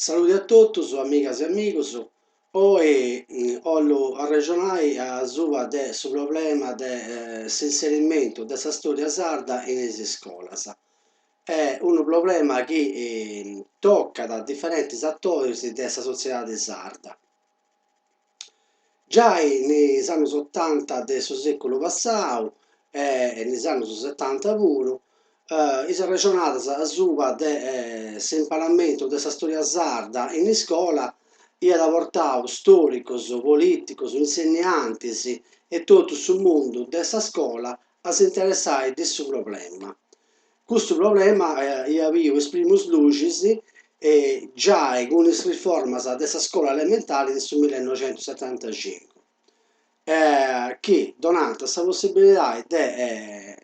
Saluti a tutti, amigas e amigos. Oggi ho regionale a Zuba su problema dell'inserimento della storia sarda in scuola. È un problema che tocca da differenti attori della società sarda. Già negli anni 80 del secolo passato e negli anni 70 pure, is regionadas a suba de s'imparamento dessa storia sarda in scuola iat portadu storicos, politicos, insegnantes e totu su mundu dessa scuola a s'interessare de su problema. Custu problema ia biu is primus lucis già con is riformas dessa scuola elementare de su 1975. Che donata sa possibilità de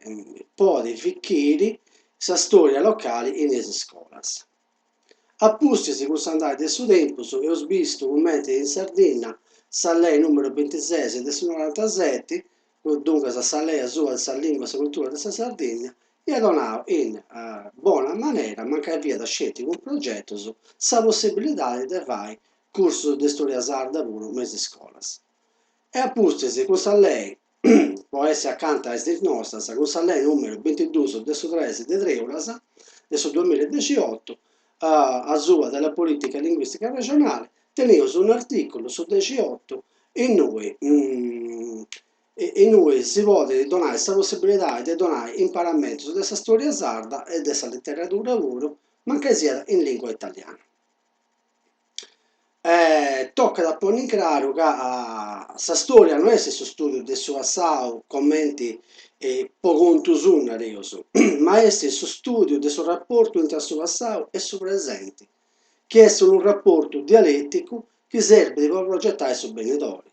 podi ficchiri sa storia locale in es scolas. Appustisi cun s'andare de su tempus, eus vistu cumenti in Sardegna sa lei numero 26 de su 97, dunque sa lei sua de sa lingua e sa cultura de sa Sardegna, e donau in bona maniera, manca via da scetti con progettos, sa possibilità de fare cursus de storia sarda puru in es scolas. E appustisi cun sa lei, può essere accanto a est nostras, cun sa lei numero 22 de su 3 de Treulas, de su 2018, a sua della politica linguistica regionale, teneus un articolo su 18 e noi si vuole donare questa possibilità di donare imparamento su questa storia sarda e della letteratura pure, ma che sia in lingua italiana. Tocca da porre in chiaro che sa storia non è su studio del suo passato, commenti poco contusunna ma è su studio del suo rapporto tra il suo passato e il suo presente, che è un rapporto dialettico che serve per progettare il suo benedore.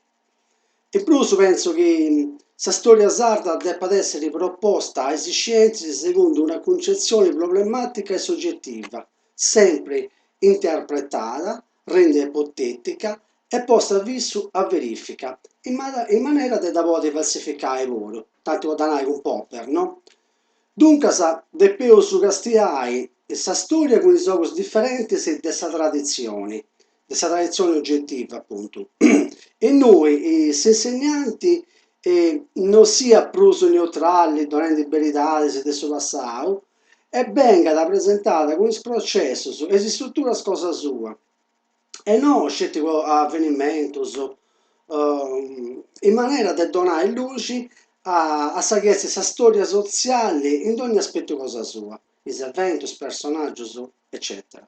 In più penso che la storia sarda debba essere proposta ai scienziati secondo una concezione problematica e soggettiva, sempre interpretata, rende ipotetica e posta a verifica, in maniera da poter falsificare pure, tanto da dare un po' per, no? Dunque, dobbiamo su castigare questa storia con i giochi differenti della tradizione oggettiva, appunto. E noi, se insegnanti, non sia pruso neutrali, donando verità del suo passato, e venga rappresentata con il processo e si struttura cosa sua, e non scettico avvenimenti, in maniera da donare luci a sapere la storia sociale in ogni aspetto cosa sua, gli eventi, personaggi, eccetera.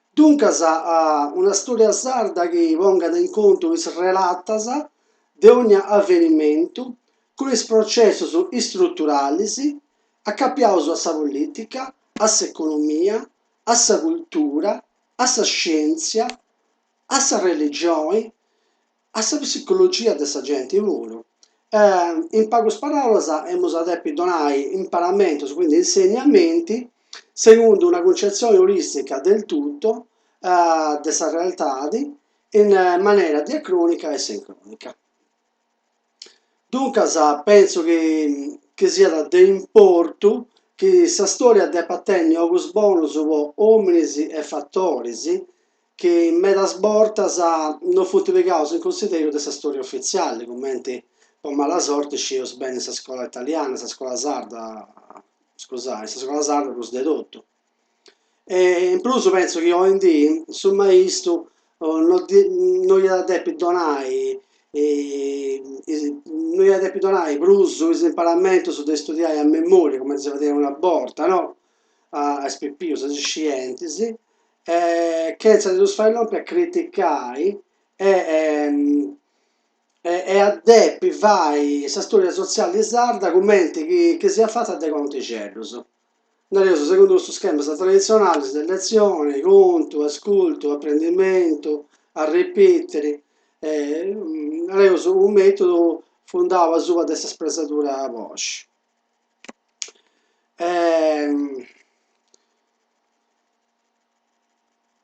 Dunque, una storia sarda che ponga in conto i relatas di ogni avvenimento, con i processi strutturali, accappiato a sa politica, a sa economia, a sa cultura, a sa scienza, a sa religione, a sa psicologia dessa gente pure. In poche parole, abbiamo detto donare imparamento, quindi insegnamenti, secondo una concezione olistica del tutto, della realtà, in maniera diacronica e sincronica. Dunque, penso che sia di importo che questa storia debba tenere ogni bonus o omines e fattoris che in meta sbortas non fu piegato in considerazione questa storia ufficiale, come mala sorte sceos bene questa scuola italiana, questa scuola sarda, scusate, questa scuola sarda plus de tutto. E in più penso che oggi, su maestro, non gli debba donare non gli debba donare bruso, il imparamento su di studiare a memoria, come si vedeva una volta, no? A SPP, a scienze, sì? Che si fa per criticare e a debbi vai questa storia sociale sarda commenti che sia fatta dai conticellos. Adesso, secondo questo schema tradizionale, selezione, conto, ascolto, apprendimento, a ripetere, adesso un metodo fondato su questa sprezzatura a voce.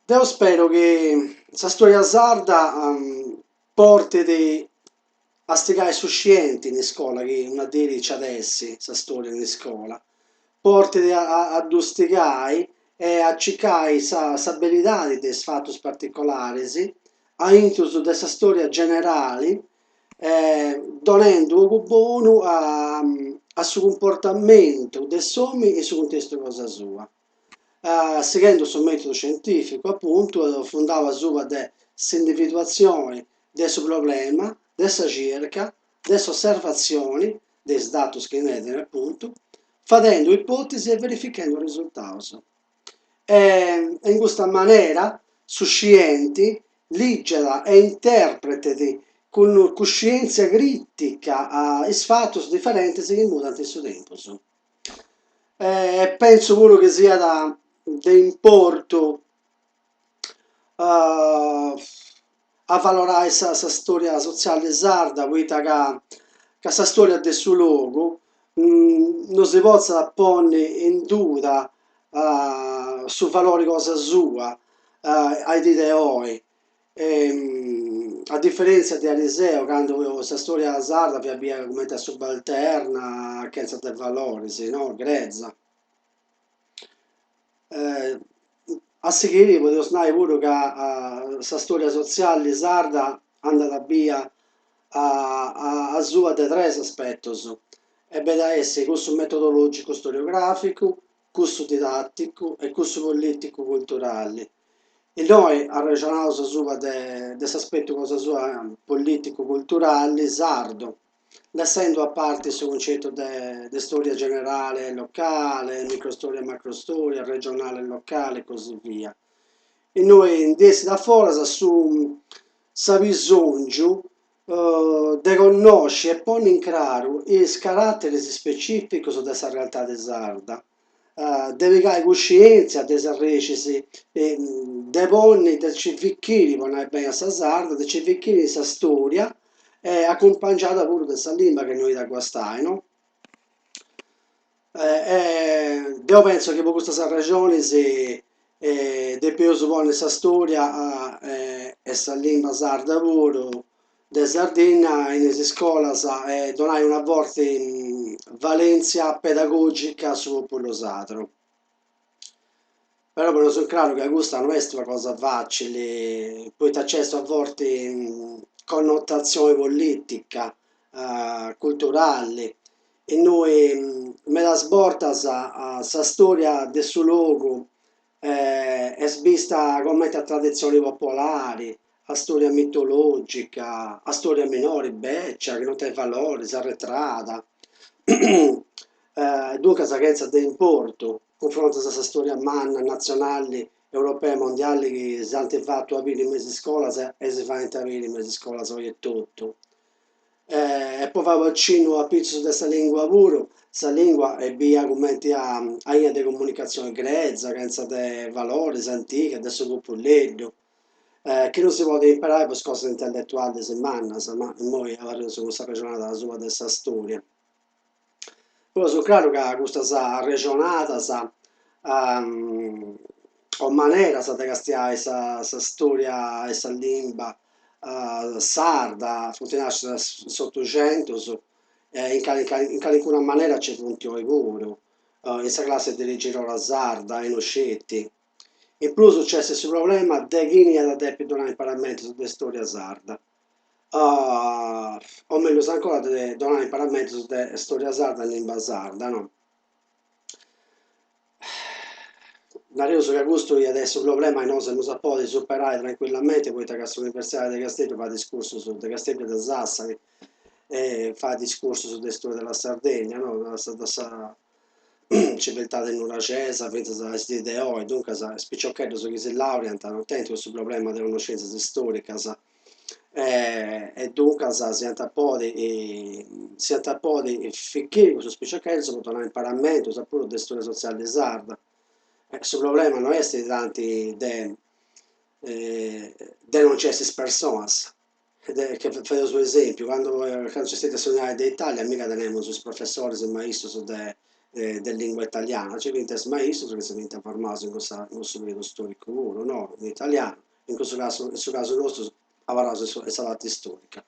Io spero che questa storia sarda porti a spiegare su scienti in scuola, che una delle c'è adesso, questa storia in scuola, porti a spiegare e accicai sa abilidade des fatos particolares, a intus de sa storia generali, donando ogu bonu a su comportamento des ommi in su contesto cosa sua. Seguendo su metodo scientifico, appunto, fundava sulla de s'individuazione del suo problema, dessa cerca, desse osservazioni, des datos che ne appunto, facendo ipotesi e verificando i risultati. In questa maniera, su scienti, leggera e interpreti con coscienza critica a sfatos differenti che mudano in suo tempo. Penso pure che sia di importo a valorare sa storia sociale sarda, poiché che sa storia del suo luogo non si possa porre in duda su valore cosa sua ai di oggi. A differenza di Eliseo, quando questa storia sarda vi abbia come subalterna, che è valore, sì, no? Grezza. A seguire potevo dire pure che questa storia sociale sarda è andata via a sua de tre aspetti. E da essere corso metodologico storiografico, corso didattico e corso politico culturale. E noi a ragionare su questo aspetto cosa sua politico-culturale sardo, lasciando a parte il concetto di storia generale e locale, microstoria e macrostoria, regionale e locale e così via. E noi indesi da fuori su bisogno di conoscere e porre in chiaro i caratteri specifici di questa realtà di sarda. Deve avere coscienza delle recisi de ponni, de civicchini, poi bene a sa sarda, de civicchini sa storia, accompagnata pure da questa lingua che noi da guastai, no? Io penso che per questa ragione se dobbiamo suppone questa storia e questa lingua sarda pure de Sardegna in queste scuole donare una forte valenza pedagogica su quello satro. Però me lo sono chiaro che questa non è una cosa facile, poi c'è accesso a volte connotazione politica, culturale, e noi me la sborta sa storia del suo luogo, è vista come a tradizioni popolari, a storia mitologica, a storia minore, beccia, che non ha valore, si arretrata. Dunque la pensa di importo, confronto a questa storia manna, nazionali, europee, mondiali, che si hanno fatto avere in mesi scuola e si fanno avere in mesi scuola, so che tutto. E poi fa accenno a pizzo di questa lingua pure, questa lingua è via come a linea di comunicazione grezza, che ha valori antichi, adesso popolletto, che non si può imparare per cose intellettuali se manna, ma noi sono stati ragionati la sua questa storia. Però sono chiaro che questa sa regionata, o maniera sa de castiare sa storia e sa lingua sarda, funzionasse s'Ottocento, in qualcuna maniera ci funziona pure, in questa classe di leggero la sarda, in oscetti. In più successe il problema di chi ha da donare imparamento sulla storia sarda. O meglio, sa ancora di donare imparamento sulla storia sarda in lingua sarda, no? Narioso che questo è adesso il problema non si può superare tranquillamente, poi la Università di Castello fa discorso su De Castello da Sassari e fa discorso sulla storia della Sardegna, no? Da civiltà del Nuracesa, pensa a queste idee, dunque spicciocchetti su che si laureano, hanno attento questo problema della conoscenza storica, e dunque si antapodi e finché questo spicciocchetti si può tornare in Parlamento, pure di storia sociale di Sarda. Questo problema non è tanti de non c'è personas, che faccio su esempio, quando c'è stata la d'Italia, mica tenemos sui professori e maestri de lingua italiana, c'è vinto il maestro che si è informato in questo periodo storico pure, no? In italiano, in questo caso, nostro, avrà la storica.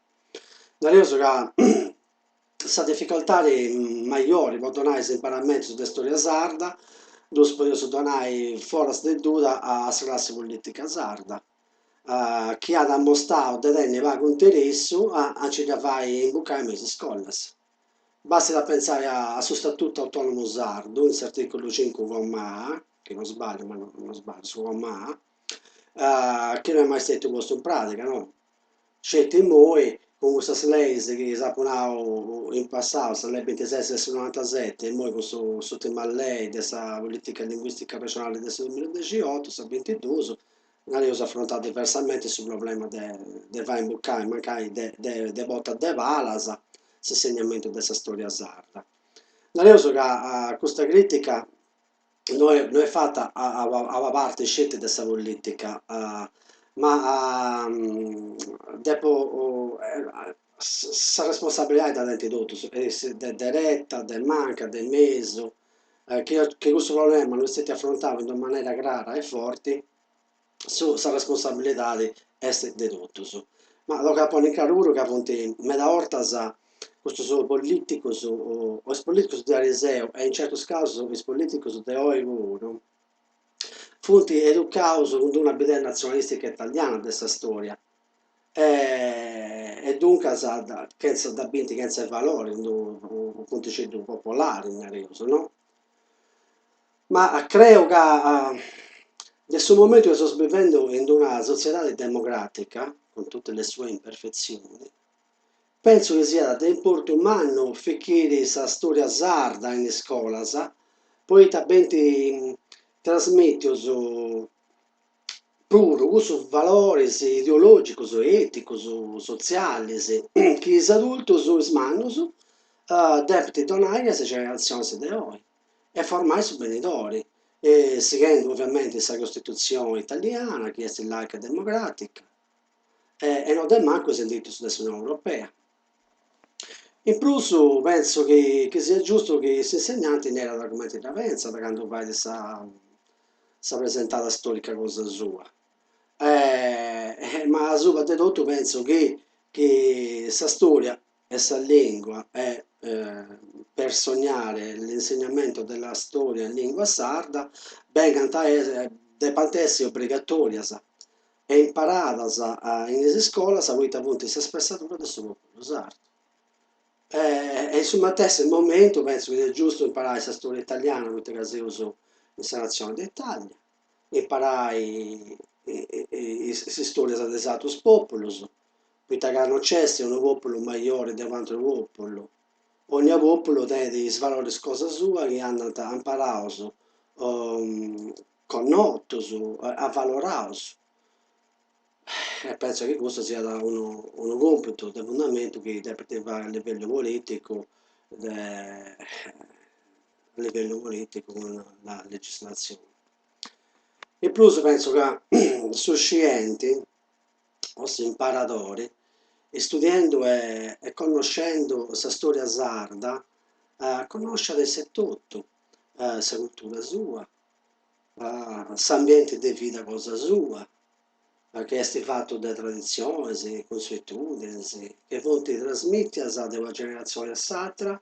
Da reso che questa difficoltà maggiore può donare imparamento sulla storia sarda, dove posso donare fuori di duda a classe politica sarda, che ha dimostrato di tenere con interesse a ci da fare in bucare mesi scolas. Basta da pensare sul statuto autonomo sardo, in articolo 5 comma A, che non sbaglio, ma non sbaglio, su comma A, che non è mai stato posto in pratica, no? Scelte noi, con questa legge che sapuno in passato, la legge 2697, e noi con questo tema lei, della politica linguistica regionale del 2018, sta 22, noi abbiamo affrontato diversamente sul problema del va in buccare, magari de botta de valas, l'insegnamento della storia sarda. Noi so che questa critica non è fatta a parte scelte della politica, ma dopo sa responsabilità da dentro tutto, de retta, del manca, del meso, che questo problema non è stato affrontato in maniera chiara e forte, sa responsabilità di tutto. Ma lo che pone in chiaro che appunto, me da orta questo sono políticos, os políticos de Ariseu, e in certi casi os políticos de Oigo, furono educati con una idea nazionalistica italiana di questa storia. E dunque, che da binti che è valore, un concetto popolare, no? Ma credo che in questo momento sto vivendo in una società democratica, con tutte le sue imperfezioni. Penso che sia da importo umano finché questa storia sarda in scuola, poi talmente trasmette puro su valori ideologici, etici, sociali, che gli adulti usano devono donare alle generazioni di oggi e formare i genitori, seguendo ovviamente la Costituzione italiana, che è laica democratica, e non è manco sentito sull'Unione Europea. In più penso che sia giusto che questi insegnanti ne erano argomenti da pensare da quando vai questa presentata storica cosa sua. Ma soprattutto penso che questa storia, questa lingua è per sognare l'insegnamento della storia in lingua sarda, venga debbano essere obbligatoria e imparata in scuola, sa avete appunto questa spezzatura del suo popolo sardo. E insomma, adesso è il momento, penso che è giusto imparare questa storia italiana, mentre che si usa in nazione d'Italia, imparare le storie del esatos populus, mentre che non c'è un popolo maggiore di quanto il popolo. Ogni popolo ha dei valori cosa sua che hanno imparato, conosciuto, avvalorato. E penso che questo sia uno compito di fondamento che deve fare a livello politico, con la legislazione. In più penso che sono scienti, o imparatori, e studiando e conoscendo questa storia sarda, conoscere se tutto, la cultura sua, l'ambiente di vita cosa sua, che è fatto da tradizioni, consuetudini, che vengono trasmesse da una generazione all'altra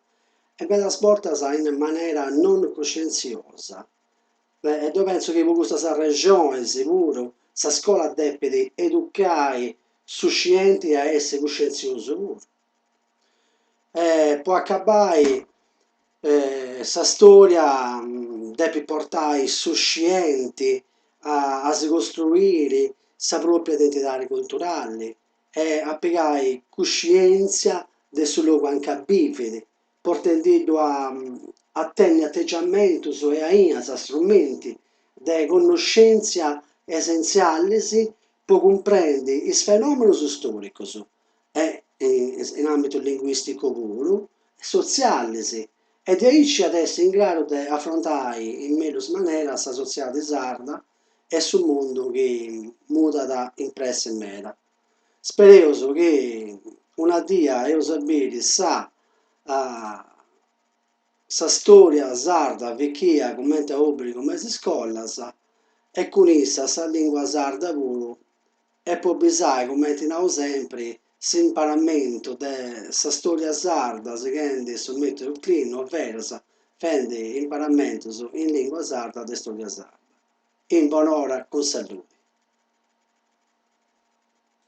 e ve la portano in maniera non coscienziosa. E io penso che per questa ragione, sicuro, la scuola deve educare su scienti a essere coscienziosi pure. Può accabare questa storia deve portare su scienti a si costruire la propria identità culturale e a piegare coscienza del suo luogo anche a vivere, portando a tenere atteggiamento e a strumenti di conoscenza essenziali per comprendere i fenomeni storici e in ambito linguistico puro, sociali ed riesce ad essere in grado di affrontare in meglio maniera questa società di sarda e sul mondo che muta da impressa in mera. Spero che una dia io sapere sa sa storia sarda vecchia come obbligo come si scolla e con essa sa lingua sarda pure e poi bisogna come tinau sempre l'imparamento della storia sarda, che rende sommettere il clino, ovvero fende imparamentos in lingua sarda de storia sarda. In bonora con saluto.